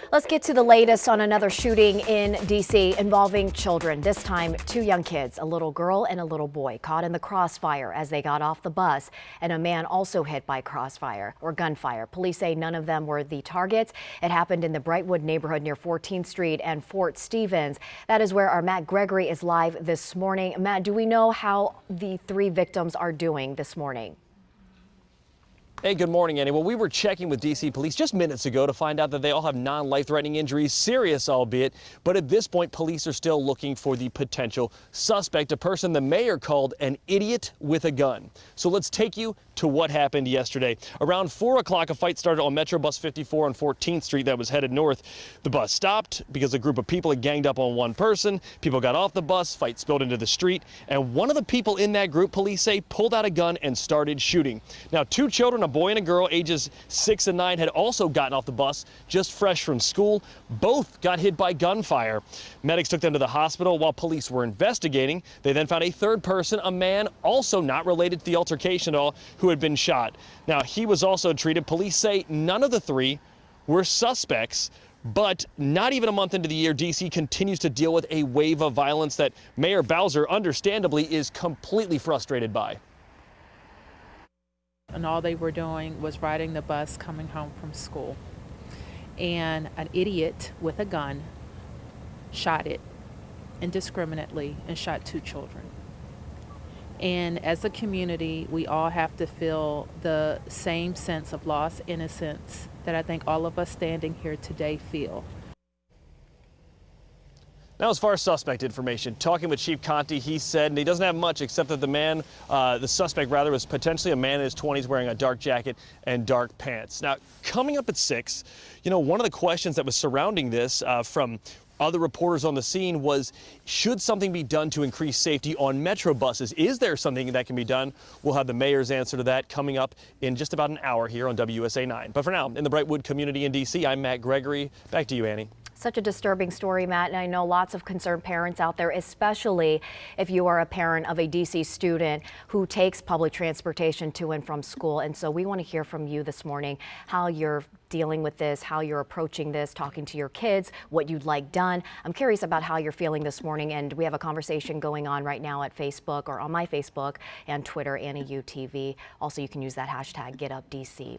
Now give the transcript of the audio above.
Let's get to the latest on another shooting in D.C. involving children. This time, two young kids, a little girl and a little boy, caught in the crossfire as they got off the bus, and a man also hit by crossfire or gunfire. Police say none of them were the targets. It happened in the Brightwood neighborhood near 14th Street and Fort Stevens. That is where our Matt Gregory is live this morning. Matt, do we know how the three victims are doing this morning? Hey, good morning, Annie. Well, we were checking with D.C. police just minutes ago to find out that they all have non-life-threatening injuries, serious albeit. But at this point, police are still looking for the potential suspect, a person the mayor called an idiot with a gun. So let's take you to what happened yesterday. Around 4 o'clock, a fight started on Metro Bus 54 on 14th Street that was headed north. The bus stopped because a group of people had ganged up on one person. People got off the bus, fight spilled into the street, and one of the people in that group, police say, pulled out a gun and started shooting. Now, two children, a boy and a girl, ages 6 and 9, had also gotten off the bus just fresh from school. Both got hit by gunfire. Medics took them to the hospital while police were investigating. They then found a third person, a man also not related to the altercation at all, who had been shot. Now, he was also treated. Police say none of the three were suspects. But not even a month into the year, D.C. continues to deal with a wave of violence that Mayor Bowser, understandably, is completely frustrated by. And all they were doing was riding the bus coming home from school. And an idiot with a gun shot it indiscriminately and shot two children. And as a community, we all have to feel the same sense of lost innocence that I think all of us standing here today feel. Now, as far as suspect information, talking with Chief Conti, he said, and he doesn't have much except that the suspect was potentially a man in his 20s wearing a dark jacket and dark pants. Now, coming up at 6, one of the questions that was surrounding this from other reporters on the scene was, should something be done to increase safety on Metro buses? Is there something that can be done? We'll have the mayor's answer to that coming up in just about an hour here on WUSA 9. But for now, in the Brightwood community in D.C., I'm Matt Gregory. Back to you, Annie. Such a disturbing story, Matt, and I know lots of concerned parents out there, especially if you are a parent of a D.C. student who takes public transportation to and from school. And so we want to hear from you this morning how you're dealing with this, how you're approaching this, talking to your kids, what you'd like done. I'm curious about how you're feeling this morning, and we have a conversation going on right now at Facebook or on my Facebook and Twitter, AnnieUTV. Also, you can use that hashtag GetUpDC.